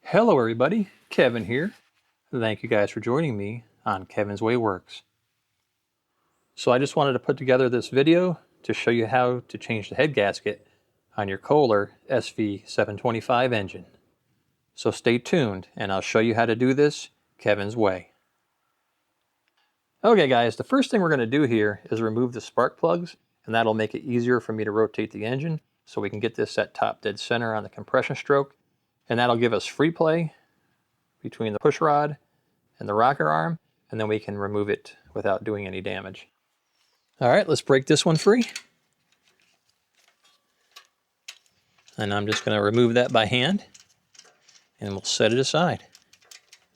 Hello everybody, Kevin here. Thank you guys for joining me on Kevin's Way Works. So I just wanted to put together this video to show you how to change the head gasket on your Kohler SV725 engine. So stay tuned and I'll show you how to do this Kevin's way. Okay guys, the first thing we're going to do here is remove the spark plugs, and that'll make it easier for me to rotate the engine so we can get this at top dead center on the compression stroke, and that'll give us free play between the push rod and the rocker arm, and then we can remove it without doing any damage. All right, let's break this one free. And I'm just going to remove that by hand, and we'll set it aside.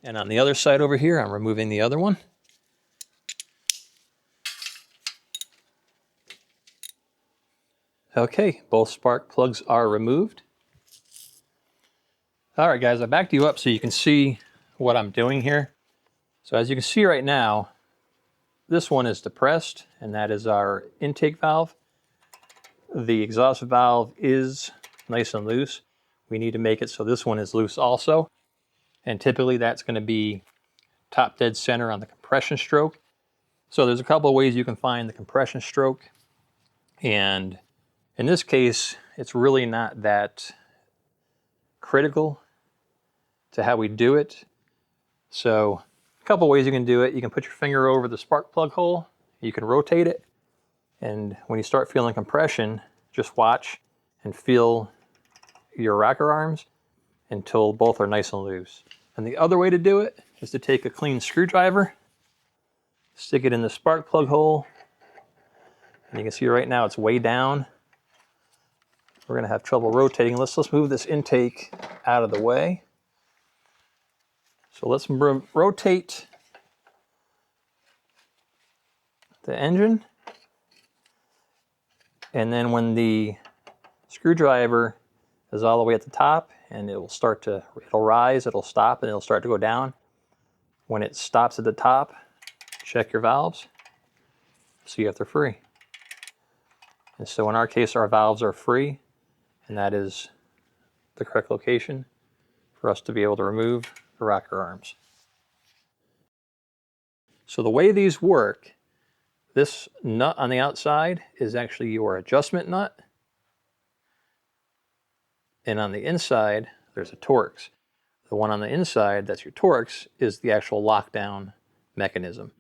And on the other side over here, I'm removing the other one. Okay, both spark plugs are removed. All right guys, I backed you up so you can see what I'm doing here. So as you can see right now, this one is depressed, and that is our intake valve. The exhaust valve is nice and loose. We need to make it so this one is loose also. And typically that's going to be top dead center on the compression stroke. So there's a couple of ways you can find the compression stroke. And in this case, it's really not that critical to how we do it. So a couple of ways you can do it. You can put your finger over the spark plug hole. You can rotate it. And when you start feeling compression, just watch and feel your rocker arms until both are nice and loose. And the other way to do it is to take a clean screwdriver, stick it in the spark plug hole, and you can see right now it's way down. We're going to have trouble rotating. Let's move this intake out of the way. So let's rotate the engine. And then when the screwdriver is all the way at the top, and it'll rise, it'll stop, and it'll start to go down. When it stops at the top, check your valves, see if they're free. And so in our case, our valves are free, and that is the correct location for us to be able to remove the rocker arms. So the way these work, this nut on the outside is actually your adjustment nut, and on the inside there's a Torx. The one on the inside, that's your Torx, is the actual lockdown mechanism.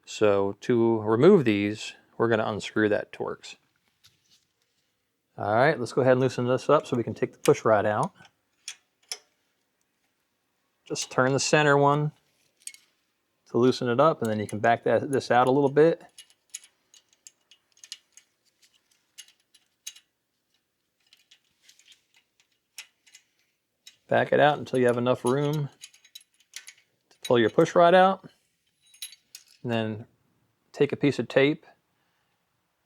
So to remove these, we're going to unscrew that Torx. All right, let's go ahead and loosen this up so we can take the push rod out. Just turn the center one to loosen it up, and then you can back this out a little bit. Back it out until you have enough room to pull your push rod out. And then take a piece of tape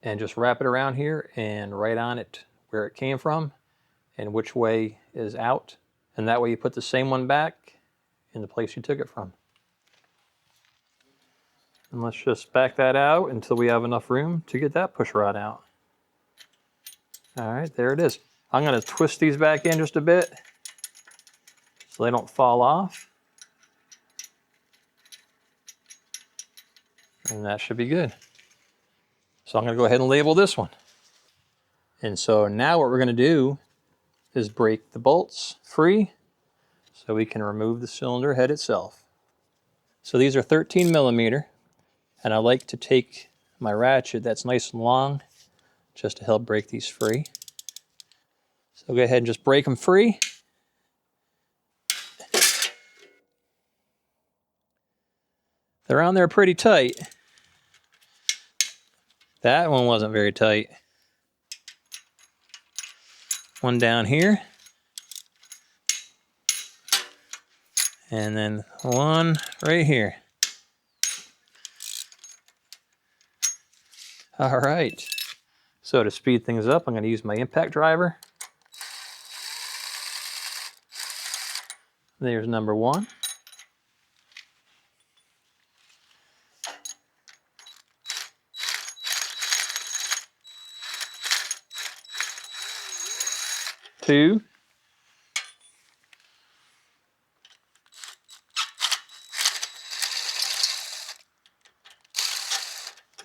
and just wrap it around here and write on it where it came from and which way is out. And that way you put the same one back in the place you took it from. And let's just back that out until we have enough room to get that push rod out. All right, there it is. I'm going to twist these back in just a bit so they don't fall off. And that should be good. So I'm going to go ahead and label this one. And so now what we're going to do is break the bolts free so we can remove the cylinder head itself. So these are 13 millimeter, and I like to take my ratchet that's nice and long just to help break these free. So go ahead and just break them free. They're on there pretty tight. That one wasn't very tight. One down here. And then one right here. All right. So to speed things up, I'm going to use my impact driver. There's number one. Two.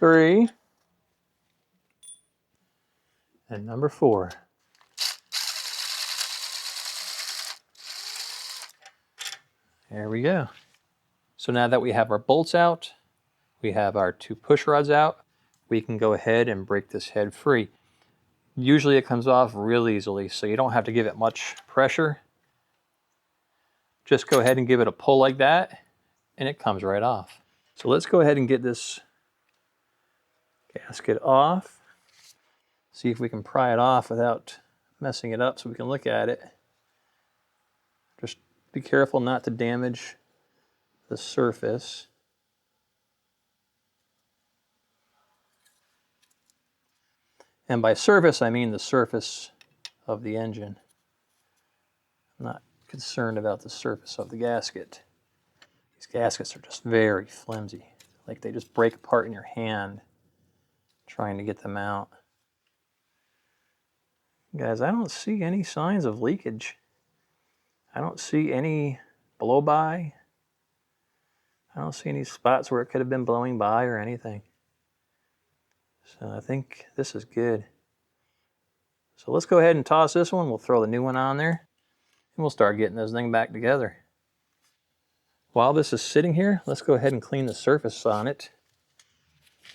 3. And number 4. There we go. So now that we have our bolts out, we have our 2 push rods out, we can go ahead and break this head free. Usually it comes off real easily, so you don't have to give it much pressure. Just go ahead and give it a pull like that, and it comes right off. So let's go ahead and get this gasket off. See if we can pry it off without messing it up so we can look at it. Just be careful not to damage the surface. And by surface, I mean the surface of the engine. I'm not concerned about the surface of the gasket. These gaskets are just very flimsy. Like they just break apart in your hand trying to get them out. Guys, I don't see any signs of leakage. I don't see any blow-by. I don't see any spots where it could have been blowing by or anything. So I think this is good. So let's go ahead and toss this one. We'll throw the new one on there, and we'll start getting this thing back together. While this is sitting here, let's go ahead and clean the surface on it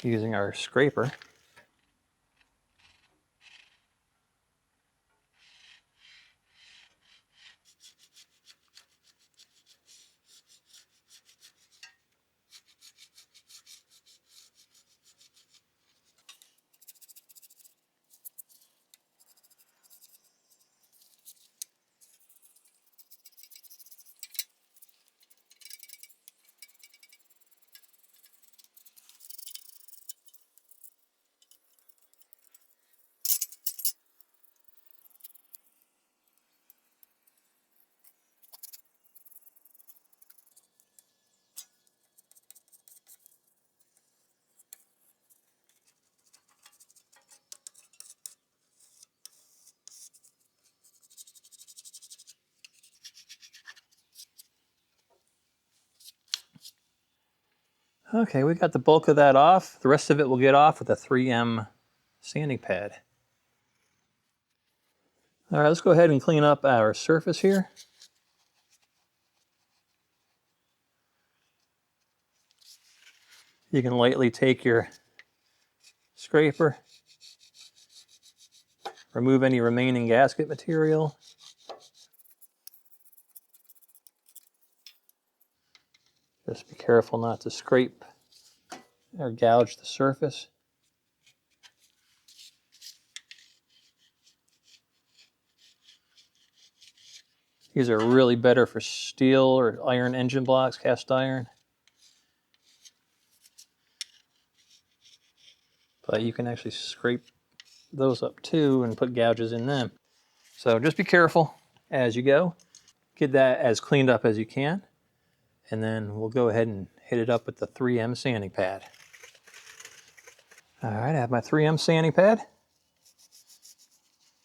using our scraper. Okay, we got the bulk of that off. The rest of it will get off with a 3M sanding pad. All right, let's go ahead and clean up our surface here. You can lightly take your scraper, remove any remaining gasket material. Just be careful not to scrape or gouge the surface. These are really better for steel or iron engine blocks, cast iron. But you can actually scrape those up too and put gouges in them. So just be careful as you go. Get that as cleaned up as you can. And then we'll go ahead and hit it up with the 3M sanding pad. All right, I have my 3M sanding pad.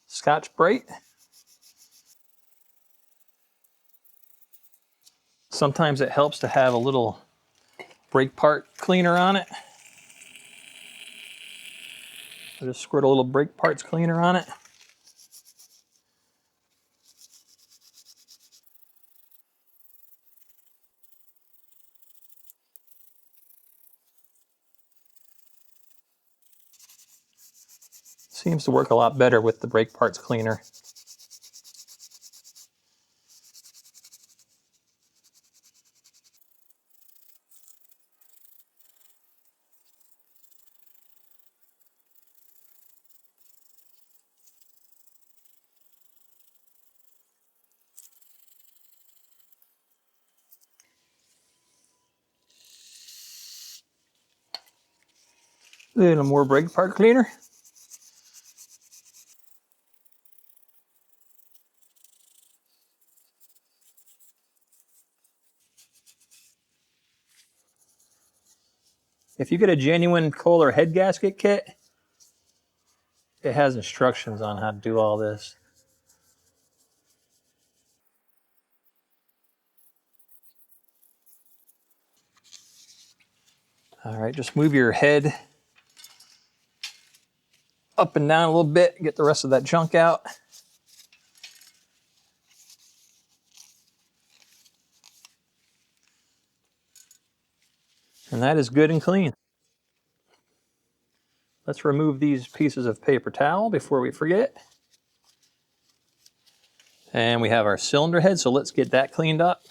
Scotch-Brite. Sometimes it helps to have a little brake part cleaner on it. I'll just squirt a little brake parts cleaner on it. Seems to work a lot better with the brake parts cleaner. A little more brake part cleaner. If you get a genuine Kohler head gasket kit, it has instructions on how to do all this. All right, just move your head up and down a little bit, get the rest of that junk out. And that is good and clean. Let's remove these pieces of paper towel before we forget. And we have our cylinder head, so let's get that cleaned up.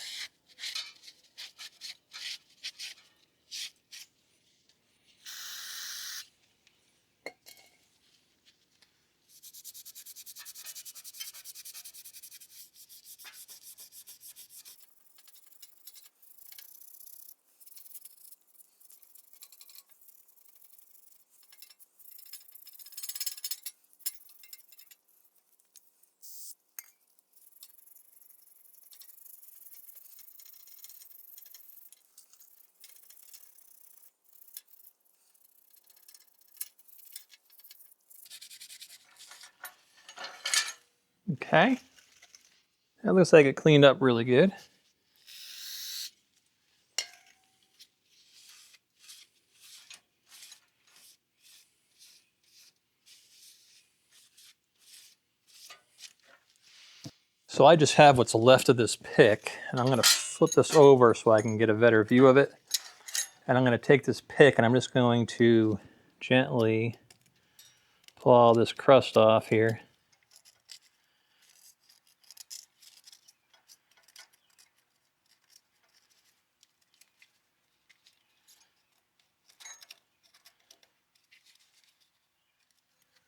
Okay. That looks like it cleaned up really good. So I just have what's left of this pick, and I'm going to flip this over so I can get a better view of it. And I'm going to take this pick and I'm just going to gently pull all this crust off here.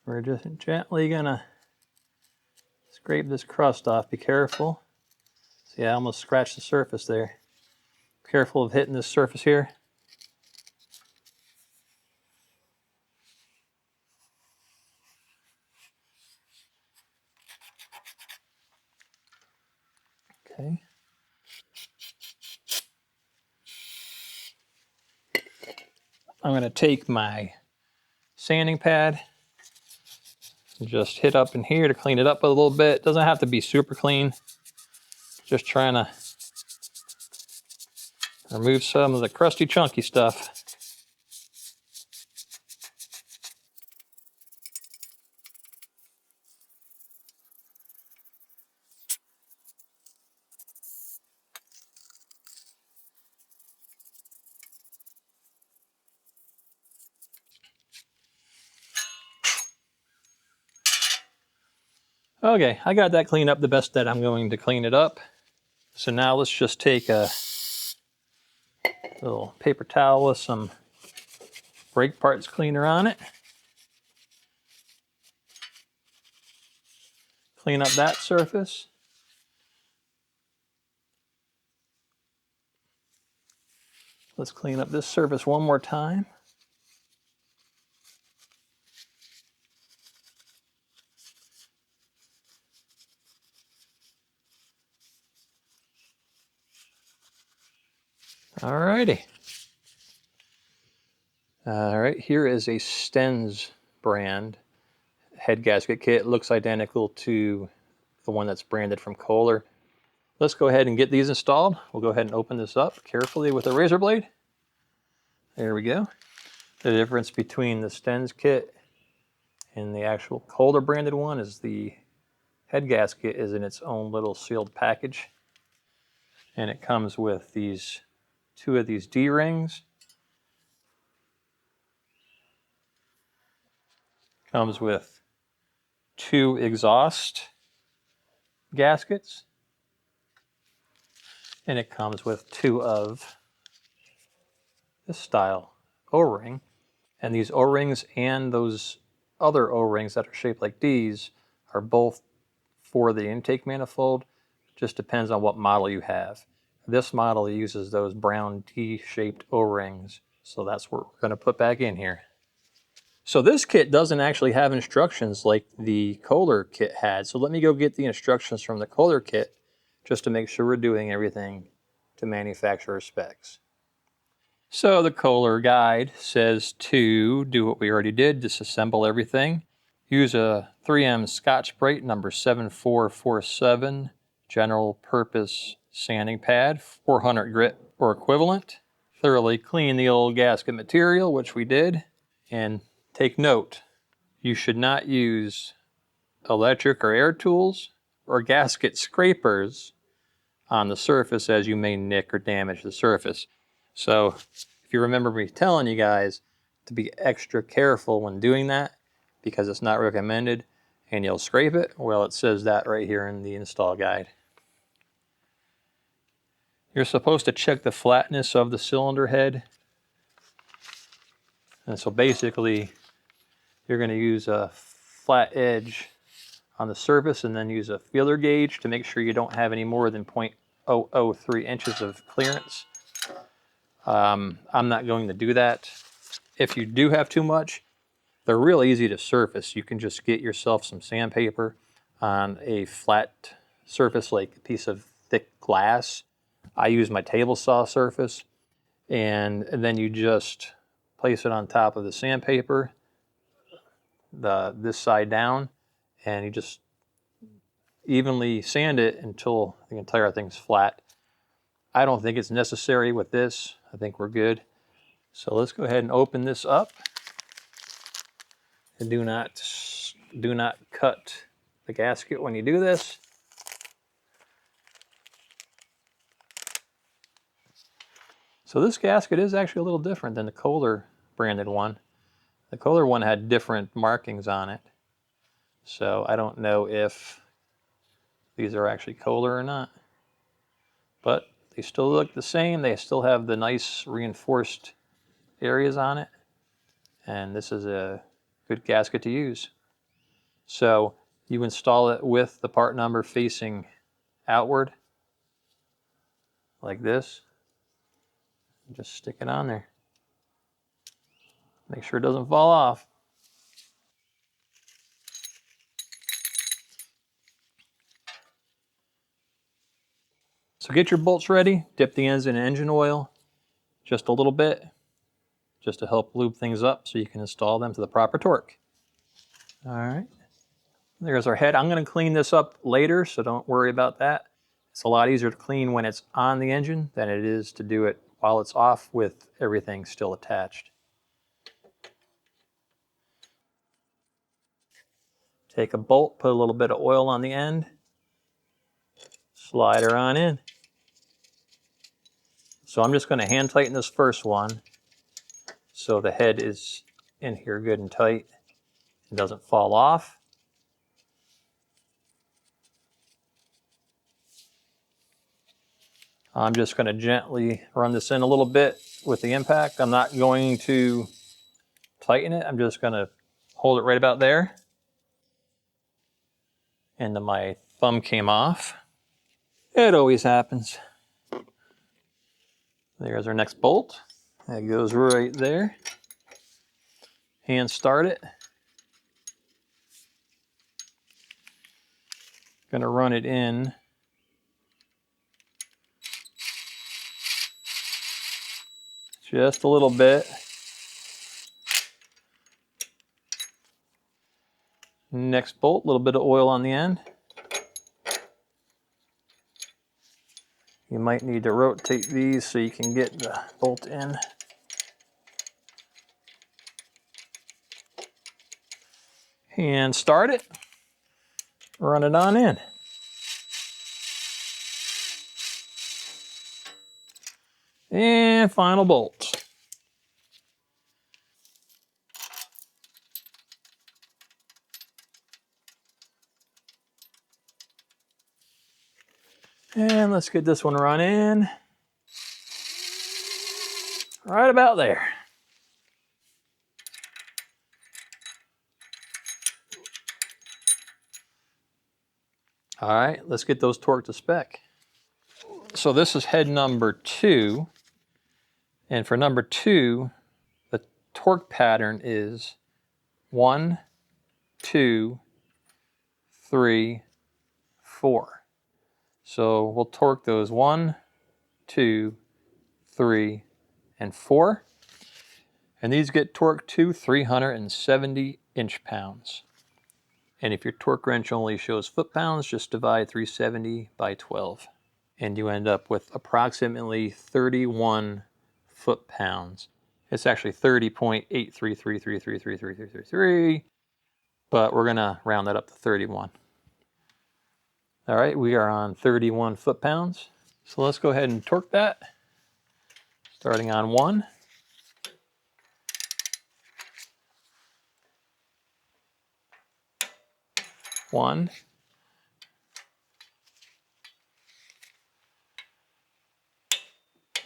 We're just gently going to scrape this crust off. Be careful. See, I almost scratched the surface there. Careful of hitting this surface here. Okay. I'm going to take my sanding pad and just hit up in here to clean it up a little bit. It doesn't have to be super clean. Just trying to remove some of the crusty, chunky stuff. Okay, I got that cleaned up the best that I'm going to clean it up. So now let's just take a little paper towel with some brake parts cleaner on it. Clean up that surface. Let's clean up this surface one more time. Alrighty. Alright, here is a Stenz brand head gasket kit. It looks identical to the one that's branded from Kohler. Let's go ahead and get these installed. We'll go ahead and open this up carefully with a razor blade. There we go. The difference between the Stenz kit and the actual Kohler branded one is the head gasket is in its own little sealed package. And it comes with these two of these D-rings. Comes with two exhaust gaskets. And it comes with two of this style O-ring. And these O-rings and those other O-rings that are shaped like Ds are both for the intake manifold. Just depends on what model you have. This model uses those brown D-shaped O-rings, so that's what we're going to put back in here. So this kit doesn't actually have instructions like the Kohler kit had, so let me go get the instructions from the Kohler kit just to make sure we're doing everything to manufacturer specs. So the Kohler guide says to do what we already did, disassemble everything. Use a 3M Scotch-Brite number 7447 general purpose sanding pad, 400 grit or equivalent. Thoroughly clean the old gasket material, which we did. And take note, you should not use electric or air tools or gasket scrapers on the surface, as you may nick or damage the surface. So if you remember me telling you guys to be extra careful when doing that, because it's not recommended and you'll scrape it, well, it says that right here in the install guide. You're supposed to check the flatness of the cylinder head. And so basically, you're going to use a flat edge on the surface and then use a feeler gauge to make sure you don't have any more than 0.003 inches of clearance. I'm not going to do that. If you do have too much, they're real easy to surface. You can just get yourself some sandpaper on a flat surface, like a piece of thick glass. I use my table saw surface, and then you just place it on top of the sandpaper, this side down, and you just evenly sand it until the entire thing's flat. I don't think it's necessary with this. I think we're good. So let's go ahead and open this up. And do not cut the gasket when you do this. So this gasket is actually a little different than the Kohler branded one. The Kohler one had different markings on it. So I don't know if these are actually Kohler or not. But they still look the same. They still have the nice reinforced areas on it. And this is a good gasket to use. So you install it with the part number facing outward, like this. Just stick it on there. Make sure it doesn't fall off. So get your bolts ready. Dip the ends in engine oil just a little bit, just to help lube things up so you can install them to the proper torque. All right. There's our head. I'm going to clean this up later, so don't worry about that. It's a lot easier to clean when it's on the engine than it is to do it while it's off with everything still attached. Take a bolt, put a little bit of oil on the end, slide her on in. So I'm just going to hand tighten this first one so the head is in here good and tight and doesn't fall off. I'm just going to gently run this in a little bit with the impact. I'm not going to tighten it. I'm just going to hold it right about there. And then my thumb came off. It always happens. There's our next bolt. That goes right there. Hand start it. Gonna run it in. Just a little bit. Next bolt, a little bit of oil on the end. You might need to rotate these so you can get the bolt in. And start it. Run it on in. And final bolt. And let's get this one run in. Right about there. All right, let's get those torqued to spec. So this is head number 2. And for number 2, the torque pattern is 1, 2, 3, 4. So we'll torque those 1, 2, 3, and 4. And these get torqued to 370 inch-pounds. And if your torque wrench only shows foot-pounds, just divide 370 by 12. And you end up with approximately 31 foot-pounds. It's actually 30.833333333. but we're gonna round that up to 31. All right, we are on 31 foot-pounds. So let's go ahead and torque that, starting on 1. 1.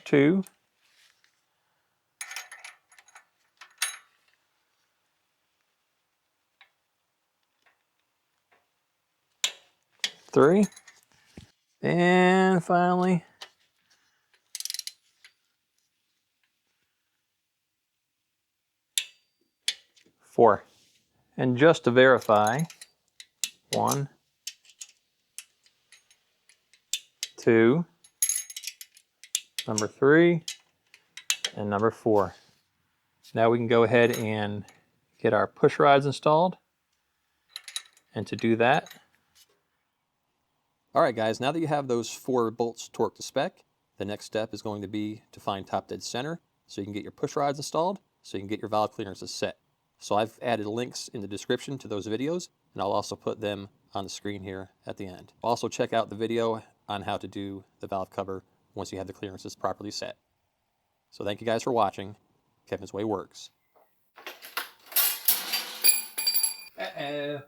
2. 3. And finally, 4. And just to verify, 1, 2, number 3, and number 4. Now we can go ahead and get our push rods installed. And to do that, all right guys, now that you have those 4 bolts torqued to spec, the next step is going to be to find top dead center so you can get your push rods installed, so you can get your valve clearances set. So I've added links in the description to those videos, and I'll also put them on the screen here at the end. Also check out the video on how to do the valve cover once you have the clearances properly set. So thank you guys for watching. Kevin's Way works. Uh-oh.